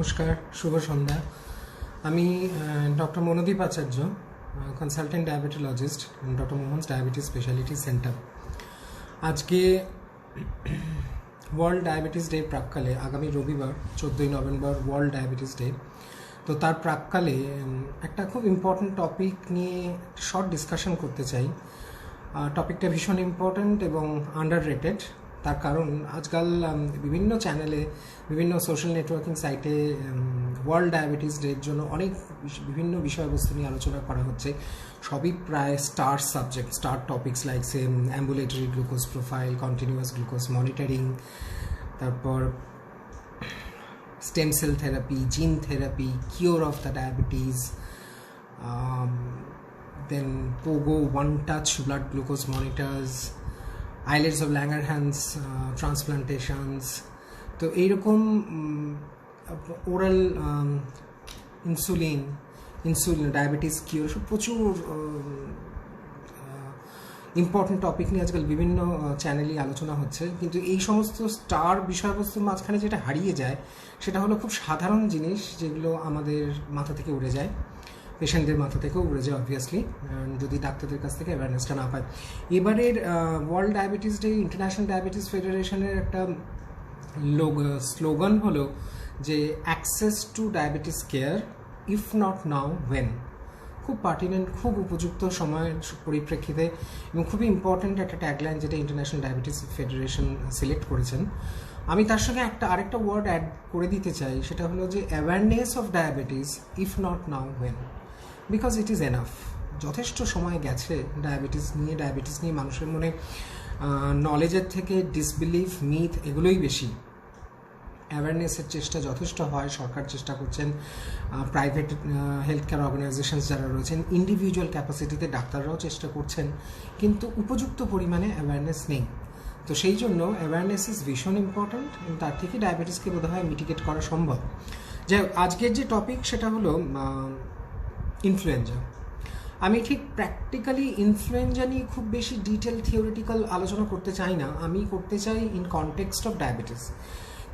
নমস্কার, শুভ সন্ধ্যা। আমি doctor Manodip Acharya, consultant diabetologist, doctor Mohan's diabetes speciality centre. আজকে ওয়ার্ল্ড ডায়াবেটিস ডে প্রাককালে, আগামী রবিবার 14ই নভেম্বর ওয়ার্ল্ড ডায়াবেটিস ডে, তো তার প্রাককালে একটা খুব ইম্পর্ট্যান্ট টপিক নিয়ে শর্ট ডিসকাশন করতে চাই। টপিকটা ভীষণ ইম্পর্ট্যান্ট এবং আন্ডার রেটেড। তার কারণ আজকাল বিভিন্ন চ্যানেলে, বিভিন্ন সোশ্যাল নেটওয়ার্কিং সাইটে ওয়ার্ল্ড ডায়াবেটিস ডের জন্য অনেক বিভিন্ন বিষয়বস্তু নিয়ে আলোচনা করা হচ্ছে। সবই প্রায় star subject, star topics like same ambulatory glucose profile, continuous glucose monitoring, তারপর stem cell therapy, gene therapy, cure of the diabetes, then Pogo, one touch blood glucose monitors, islets of Langerhans transplantations, তো এইরকম oral insulin diabetes cure, সব প্রচুর important topic নিয়ে আজকাল বিভিন্ন চ্যানেলই আলোচনা হচ্ছে। কিন্তু এই সমস্ত স্টার বিষয়বস্তুর মাঝখানে যেটা হারিয়ে যায় সেটা হলো খুব সাধারণ জিনিস, যেগুলো আমাদের মাথা থেকে উড়ে যায়, পেশেন্টদের মাথা থেকেও উড়ে যায় অবভিয়াসলি, যদি ডাক্তারদের কাছ থেকে অ্যাওয়ারনেসটা না পায়। এবারের world diabetes day international diabetes ফেডারেশনের একটা স্লোগান হলো যে access to diabetes care, if not now when. খুব পার্টিনেন্ট, খুব উপযুক্ত সময়ের পরিপ্রেক্ষিতে এবং খুবই ইম্পর্ট্যান্ট একটা ট্যাগলাইন যেটা ইন্টারন্যাশনাল ডায়াবেটিস ফেডারেশন সিলেক্ট করেছেন। আমি তার সঙ্গে আরেকটা ওয়ার্ড অ্যাড করে দিতে চাই, সেটা হলো যে awareness of diabetes, if not now when, because it is enough. যথেষ্ট সময় গেছে ডায়াবেটিস নিয়ে মানুষের মনে নলেজের থেকে ডিসবিলিভ, মিথ এগুলোই বেশি। অ্যাওয়ারনেসের চেষ্টা যথেষ্ট হয়, সরকার চেষ্টা করছেন, প্রাইভেট হেলথ কেয়ার অর্গানাইজেশনস যারা রয়েছেন, ইন্ডিভিজুয়াল ক্যাপাসিটিতে ডাক্তাররাও চেষ্টা করছেন, কিন্তু উপযুক্ত পরিমাণে অ্যাওয়ারনেস নেই। তো সেই জন্য অ্যাওয়ারনেস ইজ ভীষণ ইম্পর্ট্যান্ট, এবং তার থেকে ডায়াবেটিসকে বোধহয় মিটিগেট করা সম্ভব। যাই হোক, আজকের যে টপিক সেটা হলো ইনফ্লুয়েঞ্জা। আমি ঠিক প্র্যাকটিক্যালি ইনফ্লুয়েঞ্জা নিয়ে খুব বেশি ডিটেল থিওরিটিক্যাল আলোচনা করতে চাই না, আমি করতে চাই ইন কনটেক্সট অফ ডায়াবেটিস।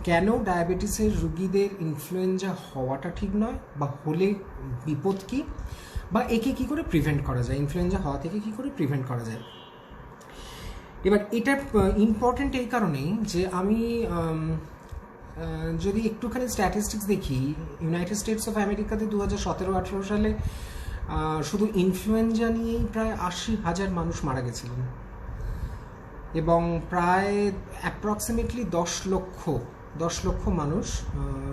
কেন ডায়াবেটিসের রুগীদের ইনফ্লুয়েঞ্জা হওয়াটা ঠিক নয়, বা হলে বিপদ কী, বা একে কী করে প্রিভেন্ট করা যায়, ইনফ্লুয়েঞ্জা হওয়া থেকে কী করে প্রিভেন্ট করা যায়। এবার এটা ইম্পর্টেন্ট এই কারণেই যে আমি যদি একটুখানি স্ট্যাটিস্টিক্স দেখি, ইউনাইটেড স্টেটস অফ আমেরিকাতে 2017-18 সালে শুধু ইনফ্লুয়েঞ্জা নিয়েই প্রায় 80,000 মানুষ মারা গেছিলেন, এবং প্রায় অ্যাপ্রক্সিমেটলি 10 লক্ষ মানুষ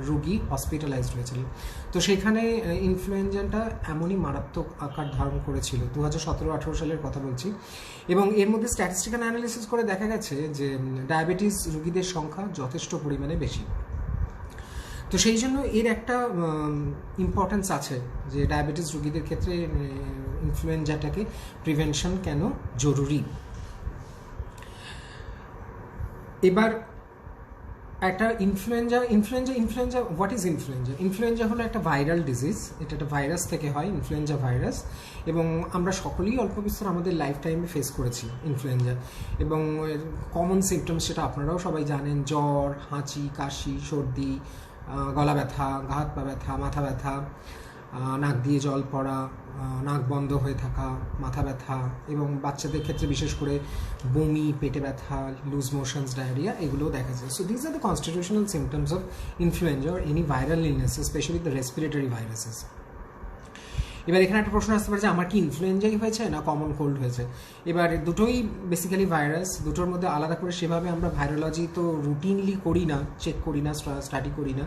রুগী হসপিটালাইজড হয়েছিলেন। তো সেখানে ইনফ্লুয়েঞ্জাটা এমনই মারাত্মক আকার ধারণ করেছিল, 2017-18 সালের কথা বলছি। এবং এর মধ্যে স্ট্যাটিস্টিক্যাল অ্যানালিসিস করে দেখা গেছে যে ডায়াবেটিস রুগীদের সংখ্যা যথেষ্ট পরিমাণে বেশি। তো সেই জন্য এর একটা ইম্পর্টেন্স আছে যে ডায়াবেটিস রুগীদের ক্ষেত্রে ইনফ্লুয়েঞ্জাটাকে প্রিভেনশন কেন জরুরি। এবার একটা influenza what is influenza? Influenza হলো একটা ভাইরাল ডিজিজ, এটা একটা ভাইরাস থেকে হয়, ইনফ্লুয়েঞ্জা ভাইরাস, এবং আমরা সকলেই অল্প বিস্তর আমাদের লাইফ টাইমে ফেস করেছি ইনফ্লুয়েঞ্জা। এবং কমন সিমটমস সেটা আপনারাও সবাই জানেন, জ্বর, হাঁচি, কাশি, সর্দি, গলা ব্যথা, হাত পা ব্যথা, মাথা ব্যথা, নাক দিয়ে জল পড়া, নাক বন্ধ হয়ে থাকা, মাথা ব্যথা, এবং বাচ্চাদের ক্ষেত্রে বিশেষ করে বমি, পেটে ব্যথা, লুজ মোশনস, ডায়রিয়া, এগুলোও দেখা যায়। So this are the constitutional symptoms of influenza or any viral illnesses, specially the respiratory viruses. এবার এখানে একটা প্রশ্ন আসতে পারে যে আমার কি ইনফ্লুয়েঞ্জাই হয়েছে না কমন কোল্ড হয়েছে? এবার দুটোই বেসিক্যালি ভাইরাস, দুটোর মধ্যে আলাদা করে সেভাবে আমরা ভাইরোলজি তো রুটিনলি করি না, চেক করি না, স্টাডি করি না,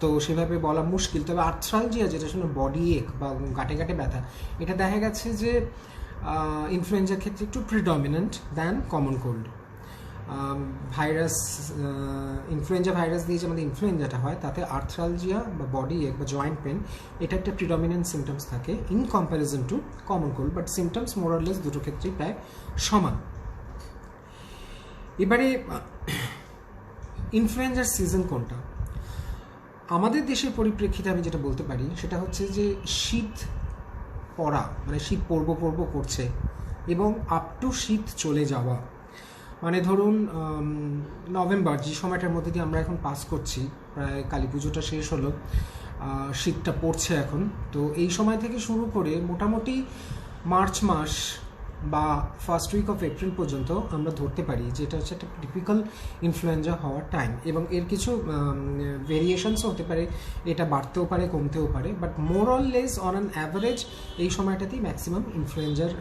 তো সেভাবে বলা মুশকিল। তবে আর্থ্রালজিয়া, যেটা শুনে বডি এক বা গাঁটে ব্যথা, এটা দেখা গেছে যে ইনফ্লুয়েঞ্জার ক্ষেত্রে একটু predominant than common cold. Virus, influenza virus দিয়ে যে আমাদের ইনফ্লুয়েঞ্জাটা হয়, তাতে আর্থ্রালজিয়া বা বডি এক বা জয়েন্ট পেন, এটা একটা প্রিডমিনেন্ট সিমটমস থাকে in comparison to common cold, but symptoms more or less দুটো ক্ষেত্রেই প্রায় সমান। এবারে ইনফ্লুয়েঞ্জার সিজন কোনটা? আমাদের দেশের পরিপ্রেক্ষিতে আমি যেটা বলতে পারি সেটা হচ্ছে যে শীত পড়া, মানে শীত পড়ব করছে, এবং আপ টু শীত চলে যাওয়া, মানে ধরুন নভেম্বর, যে সময়টার মধ্যে দিয়ে আমরা এখন পাস করছি, প্রায় কালী পুজোটা শেষ হলো, শীতটা পড়ছে এখন, তো এই সময় থেকে শুরু করে মোটামুটি মার্চ মাস বা ফার্স্ট উইক অফ এপ্রিল পর্যন্ত আমরা ধরতে পারি যে এটা হচ্ছে একটা টিপিক্যাল ইনফ্লুয়েঞ্জা হওয়ার টাইম। এবং এর কিছু ভেরিয়েশনসও হতে পারে, এটা বাড়তেও পারে কমতেও পারে, but more or less on an average এই সময়টাতেই ম্যাক্সিমাম ইনফ্লুয়েঞ্জার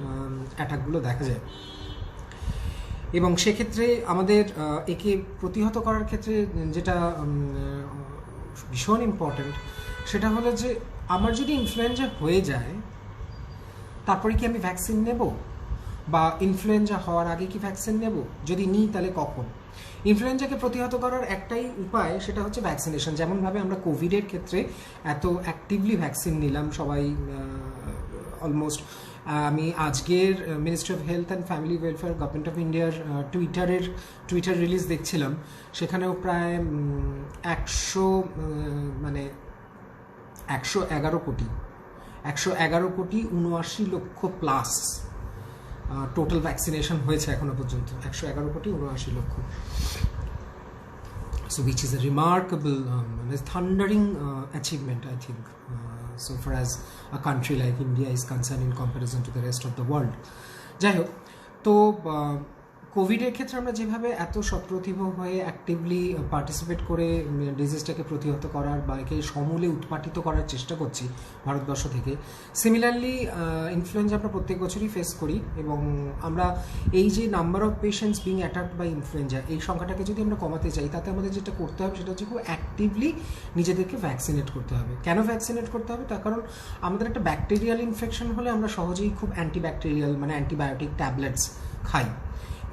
অ্যাটাকগুলো দেখা যায়। এবং সেক্ষেত্রে আমাদের একে প্রতিহত করার ক্ষেত্রে যেটা ভীষণ ইম্পর্ট্যান্ট সেটা হলো যে আমার যদি ইনফ্লুয়েঞ্জা হয়ে যায় তারপরে কি আমি ভ্যাকসিন নেব, বা ইনফ্লুয়েঞ্জা হওয়ার আগে কি ভ্যাকসিন নেব, যদি নিই তাহলে কখন? ইনফ্লুয়েঞ্জাকে প্রতিহত করার একটাই উপায়, সেটা হচ্ছে ভ্যাকসিনেশন। যেমনভাবে আমরা কোভিডের ক্ষেত্রে এত অ্যাক্টিভলি ভ্যাকসিন নিলাম সবাই, অলমোস্ট আমি আজকের ministry of health and family welfare government of ইন্ডিয়ার টুইটার রিলিজ দেখছিলাম, সেখানেও প্রায় 111 কোটি 79 লক্ষ প্লাস টোটাল ভ্যাকসিনেশন হয়েছে এখনো পর্যন্ত, 111 কোটি 79 লক্ষ। So which is a remarkable, thundering achievement, I think, so far as a country like India is concerned in comparison to the rest of the world. যাই হোক, তো কোভিডের ক্ষেত্রে আমরা যেভাবে এত সপ্রতিভ হয়ে অ্যাক্টিভলি পার্টিসিপেট করে ডিজিজটাকে প্রতিহত করার বা একে সমূলে উৎপাটিত করার চেষ্টা করছি ভারতবর্ষ থেকে, সিমিলারলি ইনফ্লুয়েঞ্জা আমরা প্রত্যেক বছরই ফেস করি। এবং আমরা এই যে number of patients being attacked by influenza, এই সংখ্যাটাকে যদি আমরা কমাতে চাই, তাতে আমাদের যেটা করতে হবে সেটা হচ্ছে খুব অ্যাক্টিভলি নিজেদেরকে ভ্যাকসিনেট করতে হবে। কেন ভ্যাকসিনেট করতে হবে? তার কারণ আমাদের একটা ব্যাকটেরিয়াল ইনফেকশন হলে আমরা সহজেই খুব অ্যান্টিব্যাকটেরিয়াল মানে অ্যান্টিবায়োটিক ট্যাবলেটস খাই,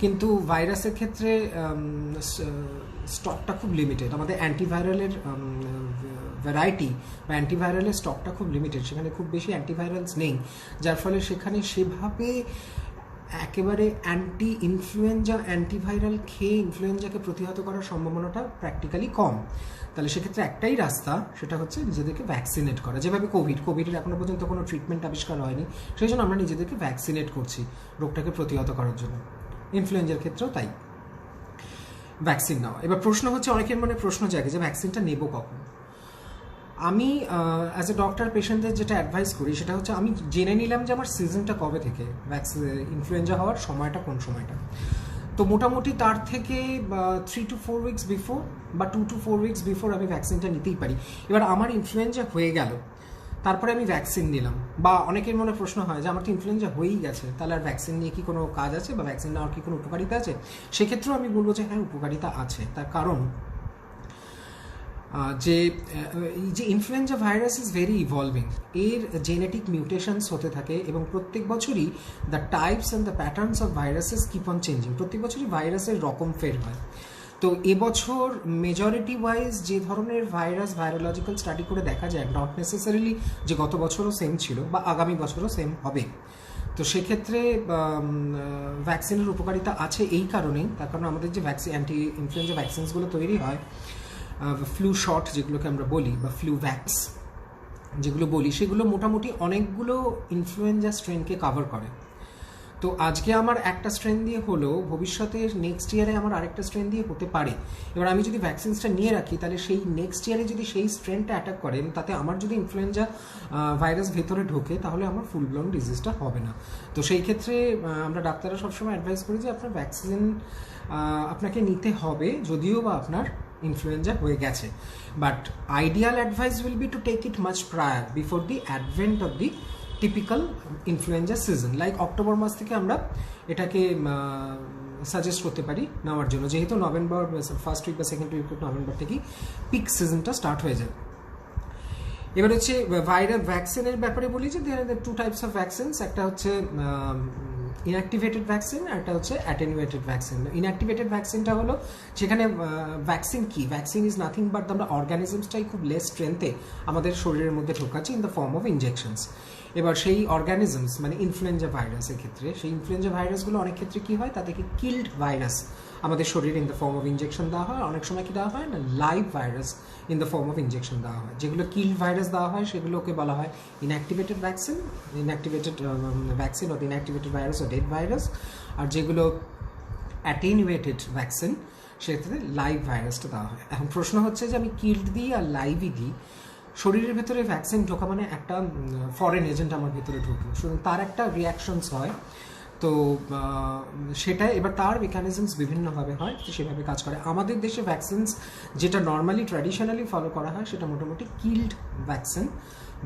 কিন্তু ভাইরাসের ক্ষেত্রে স্টকটা খুব লিমিটেড। আমাদের অ্যান্টিভাইরালের ভ্যারাইটি বা অ্যান্টিভাইরালের স্টকটা খুব লিমিটেড, সেখানে খুব বেশি অ্যান্টিভাইরালস নেই, যার ফলে সেখানে সেভাবে একেবারে অ্যান্টি ইনফ্লুয়েঞ্জা অ্যান্টিভাইরাল খেয়ে ইনফ্লুয়েঞ্জাকে প্রতিহত করার সম্ভাবনাটা প্র্যাকটিক্যালি কম। তাহলে সেক্ষেত্রে একটাই রাস্তা, সেটা হচ্ছে নিজেদেরকে ভ্যাকসিনেট করা। যেভাবে কোভিডের এখনো পর্যন্ত কোনো ট্রিটমেন্ট আবিষ্কার হয়নি, সেই জন্য আমরা নিজেদেরকে ভ্যাকসিনেট করছি রোগটাকে প্রতিহত করার জন্য। ইনফ্লুয়েঞ্জার ক্ষেত্রেও তাই, ভ্যাকসিন নেওয়া। এবার প্রশ্ন হচ্ছে, অনেকের মনে প্রশ্ন জাগে যে ভ্যাকসিনটা নেব কখন। আমি অ্যাজ এ ডক্টর পেশেন্টদের যেটা অ্যাডভাইস করি সেটা হচ্ছে, আমি জেনে নিলাম যে আমার সিজনটা কবে থেকে, ইনফ্লুয়েঞ্জা হওয়ার সময়টা কোন সময়টা, তো মোটামুটি তার থেকে 3 to 4 weeks বিফোর বা 2 to 4 weeks বিফোর আমি ভ্যাকসিনটা নিতেই পারি। এবার আমার ইনফ্লুয়েঞ্জা হয়ে গেল, তারপরে আমি ভ্যাকসিন নিলাম, বা অনেকের মনে প্রশ্ন হয় যে আমার তো ইনফ্লুয়েঞ্জা হয়েই গেছে, তাহলে আর ভ্যাকসিন নিয়ে কি কোনো কাজ আছে, বা ভ্যাকসিন নেওয়ার কি কোনো উপকারিতা আছে? সেক্ষেত্রেও আমি বলবো যে হ্যাঁ, উপকারিতা আছে। তার কারণ যে এই যে influenza virus is very evolving, এর জেনেটিক মিউটেশনস হতে থাকে, এবং প্রত্যেক বছরই the types and the patterns of viruses keep on changing. প্রত্যেক বছরই ভাইরাসের রকম ফের হয়। তো এবছর মেজরিটি ওয়াইজ যে ধরনের ভাইরোলজিক্যাল স্টাডি করে দেখা যায়, নট নেসেসারিলি যে গত বছরও সেম ছিল বা আগামী বছরও সেম হবে। তো সেক্ষেত্রে ভ্যাকসিনের উপকারিতা আছে এই কারণেই, তার কারণ আমাদের যে অ্যান্টি ইনফ্লুয়েঞ্জা ভ্যাকসিনসগুলো তৈরি হয়, ফ্লু শট যেগুলোকে আমরা বলি বা ফ্লু ভ্যাক্স যেগুলো বলি, সেগুলো মোটামুটি অনেকগুলো ইনফ্লুয়েঞ্জা স্ট্রেনকে কভার করে। তো আজকে আমার একটা স্ট্রেন দিয়ে হলো, ভবিষ্যতে নেক্সট ইয়ারে আমার আরেকটা স্ট্রেন দিয়ে হতে পারে। এবার আমি যদি ভ্যাকসিনসটা নিয়ে রাখি, তাহলে সেই নেক্সট ইয়ারে যদি সেই স্ট্রেনটা অ্যাটাক করে, তাতে আমার যদি ইনফ্লুয়েঞ্জা ভাইরাস ভেতরে ঢোকে, তাহলে আমার ফুল ব্লাউন ডিজিজটা হবে না। তো সেই ক্ষেত্রে আমরা ডাক্তাররা সবসময় অ্যাডভাইস করি যে আপনার ভ্যাকসিন আপনাকে নিতে হবে, যদিও বা আপনার ইনফ্লুয়েঞ্জা হয়ে গেছে। But ideal advice will be to take it much prior, before the advent of the typical influenza season. Like October মাস থেকে আমরা এটাকে সাজেস্ট করতে পারি নেওয়ার জন্য, যেহেতু নভেম্বর ফার্স্ট উইক বা সেকেন্ড উইক নভেম্বর থেকেই পিক সিজনটা স্টার্ট হয়ে যায়। এবার হচ্ছে ভাইরাল ভ্যাকসিনের ব্যাপারে বলি যে there are two types of vaccines, একটা হচ্ছে ইনঅ্যাক্টিভেটেড ভ্যাকসিন, আর একটা হচ্ছে অ্যাটেনুয়েটেড ভ্যাকসিন। ইনঅ্যাক্টিভেটেড ভ্যাকসিনটা হলো, সেখানে ভ্যাকসিন কি, ভ্যাকসিন ইজ নাথিং বাট আমরা অর্গানিজমসটাই খুব লেস স্ট্রেংথে আমাদের শরীরের মধ্যে ঢোকাচ্ছি in the form of injections. এবার সেই অর্গানিজমস মানে ইনফ্লুয়েঞ্জা ভাইরাসের ক্ষেত্রে, সেই ইনফ্লুয়েঞ্জা ভাইরাসগুলো অনেক ক্ষেত্রে কী হয়, তাদেরকে কিল্ড ভাইরাস আমাদের শরীরে in the form of injection দেওয়া হয়। অনেক সময় কি দেওয়া হয় না, live virus in the form of injection দেওয়া হয়। যেগুলো কিল্ড ভাইরাস দেওয়া হয় সেগুলোকে বলা হয় inactivated vaccine, inactivated vaccine or inactivated virus ও ডেড ভাইরাস। আর যেগুলো অ্যাটেনুয়েটেড ভ্যাকসিন, সেক্ষেত্রে লাইভ ভাইরাসটা দেওয়া হয়। এখন প্রশ্ন হচ্ছে যে আমি কিল্ড দিই আর লাইভই দিই, শরীরের ভেতরে ভ্যাকসিন ঢোকা মানে একটা ফরেন এজেন্ট আমার ভেতরে ঢুকলো, সুতরাং তার একটা রিয়াকশনস হয়। তো সেটা এবার তার মেকানিজমস বিভিন্নভাবে হয়, তো সেভাবে কাজ করে। আমাদের দেশে ভ্যাকসিনস যেটা নর্মালি ট্র্যাডিশনালি ফলো করা হয় সেটা মোটামুটি কিল্ড ভ্যাকসিন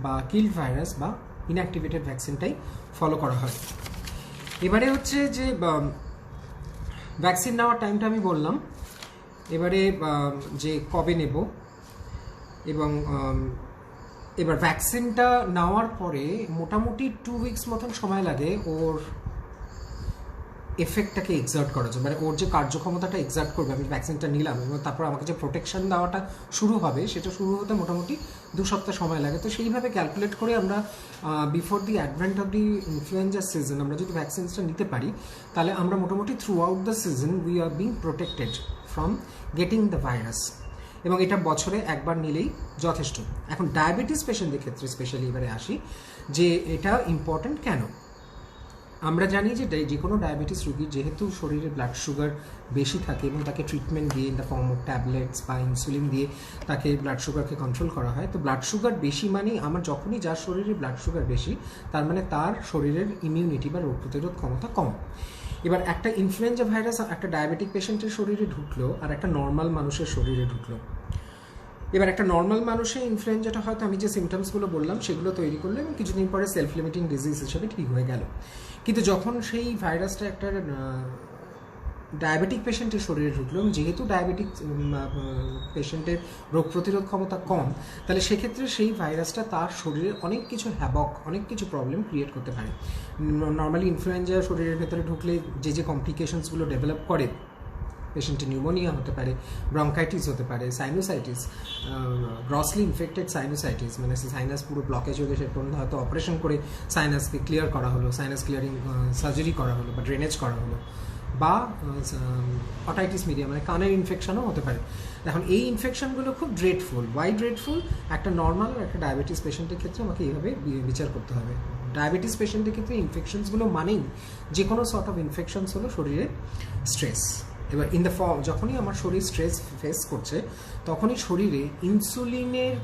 বা কিল্ড ভাইরাস বা ইনঅ্যাক্টিভেটেড ভ্যাকসিনটাই ফলো করা হয়। এবারে হচ্ছে যে ভ্যাকসিন নেওয়ার টাইমটা আমি বললাম, এবারে যে কবে নেব, এবং এবার ভ্যাকসিনটা নেওয়ার পরে মোটামুটি 2 উইকস মতন সময় লাগে ওর এফেক্টটাকে এক্সার্ট করার জন্য, মানে ওর যে কার্যক্ষমতাটা এক্সার্ট করবে। আমি ভ্যাকসিনটা নিলাম এবং তারপর আমাকে যে প্রোটেকশন দেওয়াটা শুরু হবে সেটা শুরু হতে মোটামুটি 2 সপ্তাহ সময় লাগে। তো সেইভাবে ক্যালকুলেট করে আমরা before the advent of the influenza season আমরা যদি ভ্যাকসিনসটা নিতে পারি, তাহলে আমরা মোটামুটি through out the season we are being protected from getting the virus, এবং এটা বছরে একবার নিলেই যথেষ্ট। এখন ডায়াবেটিস পেশেন্টদের ক্ষেত্রে স্পেশালি এবারে আসি যে এটা ইম্পর্ট্যান্ট কেন। আমরা জানি যে যে কোনো ডায়াবেটিস রোগীর যেহেতু শরীরে ব্লাড সুগার বেশি থাকে এবং তাকে ট্রিটমেন্ট দিয়ে in the form of tablets বা ইনসুলিন দিয়ে তাকে ব্লাড সুগারকে কন্ট্রোল করা হয়। তো ব্লাড সুগার বেশি মানে আমার যখনই যার শরীরে ব্লাড সুগার বেশি, তার মানে তার শরীরের ইমিউনিটি বা রোগ প্রতিরোধ ক্ষমতা কম। এবার একটা ইনফ্লুয়েঞ্জা ভাইরাস একটা ডায়াবেটিক পেশেন্টের শরীরে ঢুকলো আর একটা নর্মাল মানুষের শরীরে ঢুকলো। এবার একটা নর্মাল মানুষের ইনফ্লুয়েঞ্জাটা হয়তো আমি যে সিমটমসগুলো বললাম সেগুলো তৈরি করলো এবং কিছুদিন পরে সেলফ লিমিটিং ডিজিজ হিসেবে ঠিক হয়ে গেল। কিন্তু যখন সেই ভাইরাসটা একটা ডায়াবেটিক পেশেন্টের শরীরে ঢুকলো, এবং যেহেতু ডায়াবেটিক পেশেন্টের রোগ প্রতিরোধ ক্ষমতা কম, তাহলে সেক্ষেত্রে সেই ভাইরাসটা তার শরীরে অনেক কিছু হ্যাবক, অনেক কিছু প্রবলেম ক্রিয়েট করতে পারে। নর্মালি ইনফ্লুয়েঞ্জা শরীরের ভেতরে ঢুকলে যে কমপ্লিকেশনসগুলো ডেভেলপ করে, পেশেন্টের নিউমোনিয়া হতে পারে, ব্রঙ্কাইটিস হতে পারে, সাইনোসাইটিস, গ্রসলি ইনফেক্টেড সাইনোসাইটিস, মানে সাইনাস পুরো ব্লকেজ হয়ে গেছে, হয়তো অপারেশন করে সাইনাসকে ক্লিয়ার করা হলো, সাইনাস ক্লিয়ারিং সার্জারি করা হলো বা ড্রেনেজ করা হলো, বা অটাইটিস মিডিয়া মানে কানের ইনফেকশনও হতে পারে। এখন এই ইনফেকশনগুলো খুব ড্রেডফুল। Why dreadful? একটা নর্মাল একটা ডায়াবেটিস পেশেন্টের ক্ষেত্রে আমাকে এইভাবে বিচার করতে হবে। ডায়াবেটিস পেশেন্টের ক্ষেত্রে ইনফেকশনসগুলো মানেই যে কোনো সর্ট অফ ইনফেকশনস হলো শরীরে স্ট্রেস। এবার ইন দ্য ফর্ম যখনই আমার শরীর স্ট্রেস ফেস করছে, তখনই শরীরে ইনসুলিনের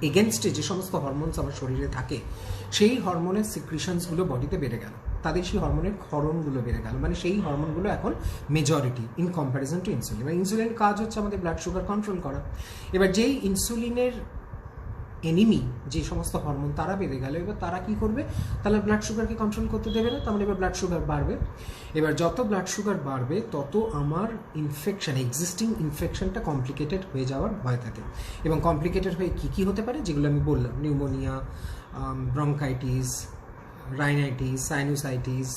এগেনস্টে যে সমস্ত হরমোনস আমার শরীরে থাকে, সেই হরমোনের সিক্রিশনসগুলো বডিতে বেড়ে গেল, তাদের সেই হরমোনের ক্ষরণগুলো বেড়ে গেল, মানে সেই হরমোনগুলো এখন majority in comparison two insulin. এবার ইনসুলিনের কাজ হচ্ছে আমাদের ব্লাড সুগার কন্ট্রোল করা। এবার যেই ইনসুলিনের এনিমি যে সমস্ত হরমোন তারা বেড়ে গেল, এবার তারা কি করবে? তাহলে ব্লাড সুগারকে কন্ট্রোল করতে দেবে না, তাহলে এবার ব্লাড সুগার বাড়বে। এবার যত ব্লাড সুগার বাড়বে তত আমার ইনফেকশন, এক্সিস্টিং ইনফেকশনটা কমপ্লিকেটেড হয়ে যাওয়ার ভয় থাকে। এবং কমপ্লিকেটেড হয়ে কী হতে পারে, যেগুলো আমি বললাম, pneumonia, bronchitis, rhinitis, sinusitis,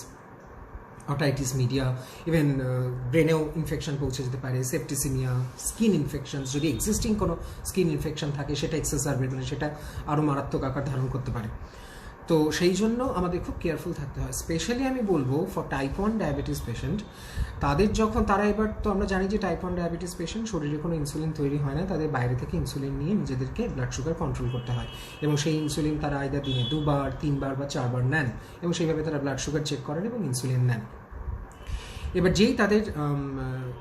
otitis media, even ব্রেনেও ইনফেকশন পৌঁছে যেতে পারে, সেপ্টিসিমিয়া, স্কিন ইনফেকশন, যদি এক্সিস্টিং কোনো স্কিন ইনফেকশন থাকে সেটা এক্সেসারবেট, মানে সেটা আরও মারাত্মক আকার ধারণ করতে পারে। তো সেই জন্য আমাদের খুব কেয়ারফুল থাকতে হয়। স্পেশালি আমি বলবো ফর টাইপ 1 ডায়াবেটিস পেশেন্ট, তাদের যখন তারা, এবার তো আমরা জানি যে টাইপ 1 ডায়াবেটিস পেশেন্ট শরীরে কোনো ইনসুলিন তৈরি হয় না, তাদের বাইরে থেকে ইনসুলিন নিয়ে নিজেদেরকে ব্লাড সুগার কন্ট্রোল করতে হয়, এবং সেই ইনসুলিন তারা আইদার দিনে 2 বার, 3 বার বা 4 বার নেন, এবং সেইভাবে তারা ব্লাড সুগার চেক করেন এবং ইনসুলিন নেন। এবার যেই তাদের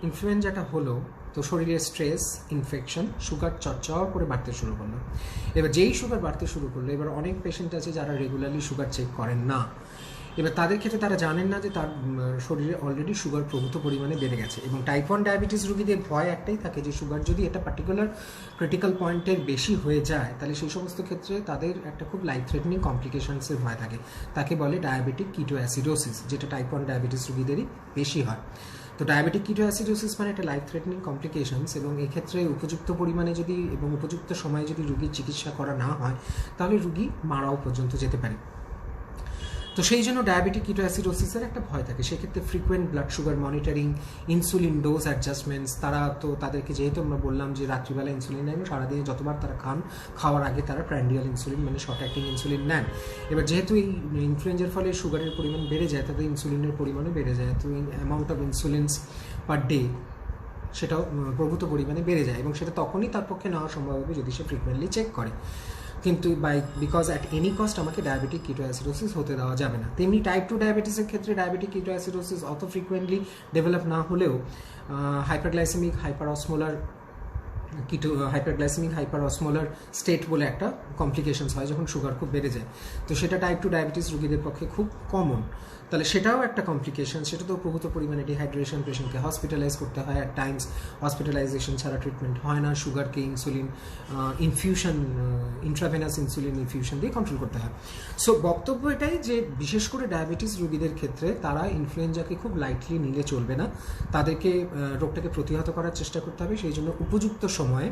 ইনফ্লুয়েঞ্জাটা হলো, তো শরীরের স্ট্রেস, ইনফেকশন, সুগার চড়চড় করে বাড়তে শুরু করলো। এবার যেই সুগার বাড়তে শুরু করলো, এবার অনেক পেশেন্ট আছে যারা রেগুলারলি সুগার চেক করেন না। এবার তাদের ক্ষেত্রে তারা জানেন না যে তার শরীরে অলরেডি সুগার প্রভূত পরিমাণে বেড়ে গেছে। এবং টাইপ 1 ডায়াবেটিস রোগীদের ভয় একটাই থাকে যে সুগার যদি এটা পার্টিকুলার ক্রিটিক্যাল পয়েন্টের বেশি হয়ে যায়, তাহলে সেই সমস্ত ক্ষেত্রে তাদের একটা খুব লাইফ থ্রেটনিং কমপ্লিকেশনসের ভয় থাকে। তাকে বলে ডায়াবেটিক কিটোঅ্যাসিডোসিস, যেটা টাইপ 1 ডায়াবেটিস রোগীদেরই বেশি হয়। তো ডায়াবেটিক কিটোঅ্যাসিডোসিস মানে একটা লাইফ থ্রেটনিং কমপ্লিকেশনস, এবং এক্ষেত্রে উপযুক্ত পরিমাণে যদি এবং উপযুক্ত সময়ে যদি রুগীর চিকিৎসা করা না হয়, তাহলে রুগী মারাও পর্যন্ত যেতে পারে। তো সেই জন্য ডায়াবেটিক কিটোঅ্যাসিডোসিসের একটা ভয় থাকে। সেক্ষেত্রে frequent blood sugar monitoring, insulin dose অ্যাডজাস্টমেন্টস, তারা তো তাদেরকে যেহেতু আমরা বললাম যে রাত্রিবেলা ইনসুলিন নেন, সারাদিনে যতবার তারা খান, খাওয়ার আগে তারা প্র্যান্ডিয়াল ইনসুলিন মানে শর্ট অ্যাক্টিং ইনসুলিন নেন। এবার যেহেতু এই ইনফ্লুয়েঞ্জার ফলে সুগারের পরিমাণ বেড়ে যায়, তাদের ইনসুলিনের পরিমাণও বেড়ে যায়, তো অ্যামাউন্ট অফ ইনসুলিনস পার ডে সেটাও প্রভূত পরিমাণে বেড়ে যায়, এবং সেটা তখনই তার পক্ষে নেওয়া সম্ভব হবে যদি সে ফ্রিকুয়েন্টলি চেক করে। কিন্তু বিকজ অ্যাট এনি কস্ট আমাকে ডায়াবেটিক কিটোঅ্যাসিডোসিস হতে দেওয়া যাবে না। তেমনি টাইপ 2 ডায়াবেটিসের ক্ষেত্রে ডায়াবেটিক কিটোঅ্যাসিডোসিস অত ফ্রিকুয়েন্টলি ডেভেলপ না হলেও হাইপারগ্লাইসেমিক হাইপারঅসমোলার স্টেট বলে একটা কমপ্লিকেশনস হয় যখন সুগার খুব বেড়ে যায়। তো সেটা টাইপ 2 ডায়াবেটিস রোগীদের পক্ষে খুব কমন। তাহলে সেটাও একটা কমপ্লিকেশন, সেটা তো প্রভূত পরিমাণে ডিহাইড্রেশন, পেশেন্টকে হসপিটালাইজ করতে হয়, অ্যাট টাইমস হসপিটালাইজেশন ছাড়া ট্রিটমেন্ট হয় না, সুগারকে insulin infusion, intravenous insulin infusion দিয়ে কন্ট্রোল করতে হয়। সো বক্তব্য এটাই যে বিশেষ করে ডায়াবেটিস রোগীদের ক্ষেত্রে তারা ইনফ্লুয়েঞ্জাকে খুব লাইটলি নিলে চলবে না, তাদেরকে রোগটাকে প্রতিহত করার চেষ্টা করতে হবে। সেই জন্য উপযুক্ত সময়ে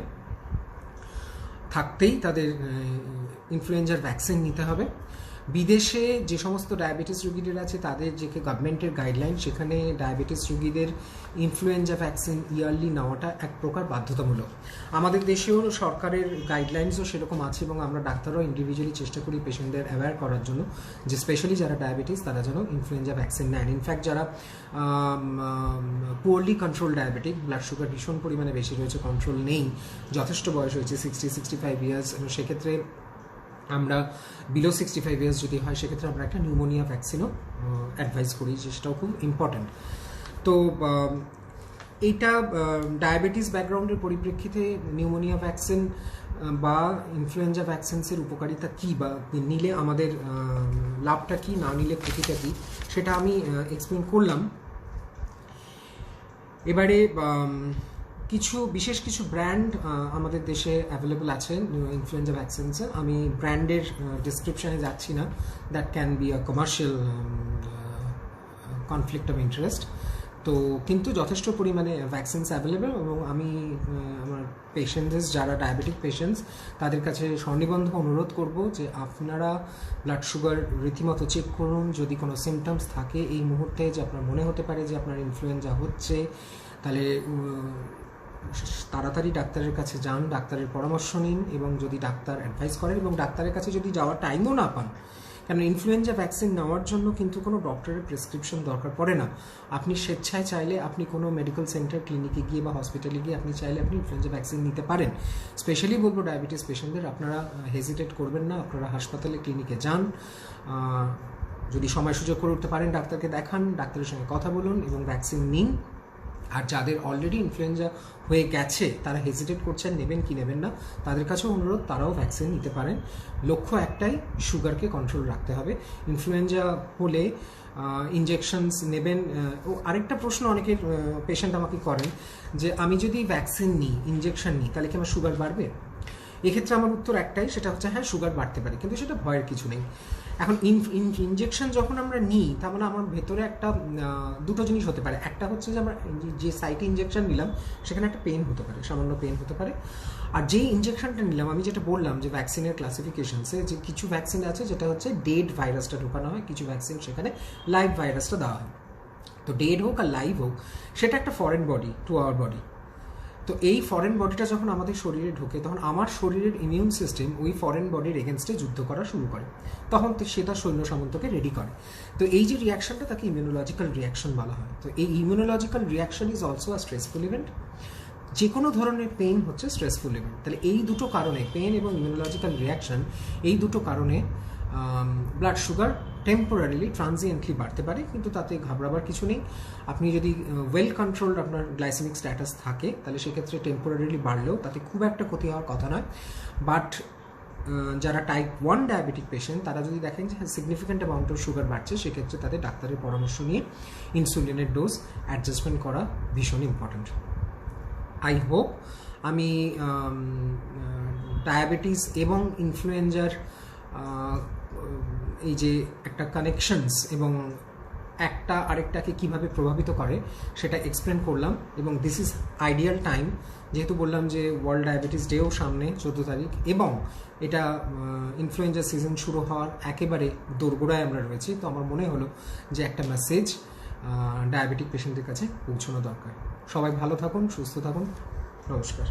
থাকতেই তাদের ইনফ্লুয়েঞ্জার ভ্যাকসিন নিতে হবে। বিদেশে যে সমস্ত ডায়াবেটিস রোগীদের আছে তাদের যে গভর্নমেন্টের গাইডলাইন, সেখানে ডায়াবেটিস রোগীদের ইনফ্লুয়েঞ্জা ভ্যাকসিন ইয়ারলি নেওয়াটা এক প্রকার বাধ্যতামূলক। আমাদের দেশেও সরকারের গাইডলাইন্সও সেরকম আছে এবং আমরা ডাক্তাররাও ইন্ডিভিজুয়ালি চেষ্টা করি পেশেন্টদের অ্যাওয়্যার করার জন্য যে স্পেশালি যারা ডায়াবেটিস তারা যেন ইনফ্লুয়েঞ্জা ভ্যাকসিন নেন। ইনফ্যাক্ট যারা poorly control diabetic, blood sugar ভীষণ পরিমাণে বেশি রয়েছে, কন্ট্রোল নেই, যথেষ্ট বয়স হয়েছে 60-65 ইয়ার্স, সেক্ষেত্রে আমরা বিলো 65 ইয়ার্স যদি হয় সেক্ষেত্রে আমরা একটা নিউমোনিয়া ভ্যাকসিনও অ্যাডভাইস করি, যে সেটাও খুব ইম্পর্ট্যান্ট। তো এইটা ডায়াবেটিস ব্যাকগ্রাউন্ডের পরিপ্রেক্ষিতে নিউমোনিয়া ভ্যাকসিন বা ইনফ্লুয়েঞ্জা ভ্যাকসিনসের উপকারিতা কী, বা নিলে আমাদের লাভটা কী, না নিলে ক্ষতিটা কী, সেটা আমি এক্সপ্লেন করলাম। এবারে বিশেষ কিছু ব্র্যান্ড আমাদের দেশে অ্যাভেলেবল আছে ইনফ্লুয়েঞ্জা ভ্যাকসিনসের। আমি ব্র্যান্ডের ডিসক্রিপশানে যাচ্ছি না, that can be a commercial conflict of interest. তো কিন্তু যথেষ্ট পরিমাণে ভ্যাকসিনস অ্যাভেলেবেল এবং আমি আমার পেশেন্টস যারা ডায়াবেটিক পেশেন্টস তাদের কাছে স্বনিবন্ধ অনুরোধ করব যে আপনারা ব্লাড সুগার রীতিমতো চেক করুন। যদি কোনো সিমটমস থাকে এই মুহূর্তে যে আপনার মনে হতে পারে যে আপনার ইনফ্লুয়েঞ্জা হচ্ছে, তাহলে তাড়াতাড়ি ডাক্তারের কাছে যান, ডাক্তারের পরামর্শ নিন এবং যদি ডাক্তার অ্যাডভাইস করেন, এবং ডাক্তারের কাছে যদি যাওয়ার টাইমও না পান, কারণ ইনফ্লুয়েঞ্জা ভ্যাকসিন নেওয়ার জন্য কিন্তু কোনো ডক্টরের প্রেসক্রিপশন দরকার পড়ে না। আপনি স্বেচ্ছায় চাইলে আপনি কোনো মেডিকেল সেন্টার, ক্লিনিকে গিয়ে বা হসপিটালে গিয়ে আপনি চাইলে আপনি ইনফ্লুয়েঞ্জা ভ্যাকসিন নিতে পারেন। স্পেশালি বলবো ডায়াবেটিস পেশেন্টদের, আপনারা হেজিটেট করবেন না, আপনারা হাসপাতালে, ক্লিনিকে যান। যদি সময় সুযোগ করে উঠতে পারেন ডাক্তারকে দেখান, ডাক্তারের সঙ্গে কথা বলুন এবং ভ্যাকসিন নিন। আর যাদের অলরেডি ইনফ্লুয়েঞ্জা হয়ে গেছে তারা হেজিটেট করছেন নেবেন কি নেবেন না, তাদের কাছেও অনুরোধ তারাও ভ্যাকসিন নিতে পারেন। লক্ষ্য একটাই, সুগারকে কন্ট্রোল রাখতে হবে। ইনফ্লুয়েঞ্জা হলে ইনজেকশনস নেবেন। ও আরেকটা প্রশ্ন অনেকের পেশেন্ট আমাকে করেন যে আমি যদি ভ্যাকসিন নিই, ইনজেকশন নিই, তাহলে কি আমার সুগার বাড়বে? এক্ষেত্রে আমার উত্তর একটাই, সেটা হচ্ছে হ্যাঁ, সুগার বাড়তে পারে, কিন্তু সেটা ভয়ের কিছু নেই। এখন ইনজেকশন যখন আমরা নিই, তার মানে আমার ভেতরে একটা দুটো জিনিস হতে পারে। একটা হচ্ছে যে আমরা যে সাইটে ইনজেকশন নিলাম সেখানে একটা পেন হতে পারে, সামান্য পেন হতে পারে। আর যেই ইনজেকশনটা নিলাম, আমি যেটা বললাম যে ভ্যাকসিনের ক্লাসিফিকেশনসে যে কিছু ভ্যাকসিন আছে যেটা হচ্ছে ডেড ভাইরাসটা ঢোকানো হয়, কিছু ভ্যাকসিন সেখানে লাইভ ভাইরাসটা দেওয়া হয়। তো ডেড হোক আর লাইভ হোক, সেটা একটা foreign body to our body. তো এই ফরেন বডিটা যখন আমাদের শরীরে ঢোকে, তখন আমার শরীরের ইমিউন সিস্টেম ওই ফরেন বডির এগেনস্টে যুদ্ধ করা শুরু করে, তখন সেটা সৈন্য সামন্তকে রেডি করে। তো এই যে রিয়াকশনটা, তাকে ইমিউনোলজিক্যাল রিয়াকশন বলা হয়। তো এই immunological reaction is also a stressful event. যে কোনো ধরনের পেইন হচ্ছে স্ট্রেসফুল ইভেন্ট। তাহলে এই দুটো কারণে, পেইন এবং ইমিউনোলজিক্যাল রিয়াকশন, এই দুটো কারণে ব্লাড সুগার টেম্পোরারিলি, ট্রানজিয়েন্টলি বাড়তে পারে, কিন্তু তাতে ঘাবড়াবার কিছু নেই। আপনি যদি ওয়েল কন্ট্রোলড আপনার গ্লাইসেমিক স্ট্যাটাস থাকে, তাহলে সেক্ষেত্রে টেম্পোরারিলি বাড়লেও তাতে খুব একটা ক্ষতি হওয়ার কথা নয়। বাট যারা টাইপ 1 ডায়াবেটিক পেশেন্ট, তারা যদি দেখেন যে সিগনিফিক্যান্ট অ্যামাউন্ট অফ সুগার বাড়ছে, সেক্ষেত্রে তাদের ডাক্তারের পরামর্শ নিয়ে ইনসুলিনের ডোজ অ্যাডজাস্টমেন্ট করা ভীষণ ইম্পর্ট্যান্ট। আই হোপ আমি ডায়াবেটিস এবং ইনফ্লুয়েঞ্জার এই যে একটা কানেকশনস এবং একটা আরেকটাকে কিভাবে প্রভাবিত করে সেটা এক্সপ্লেন করলাম। এবং দিস ইজ আইডিয়াল টাইম, যেহেতু বললাম যে ওয়ার্ল্ড ডায়াবেটিস ডেও সামনে 14 তারিখ, এবং এটা ইনফ্লুয়েঞ্জা সিজন শুরু হওয়ার একেবারে দোরগোড়ায় আমরা রয়েছি। তো আমার মনে হলো যে একটা মেসেজ ডায়াবেটিক পেশেন্টদের কাছে পৌঁছানো দরকার। সবাই ভালো থাকুন, সুস্থ থাকুন, নমস্কার।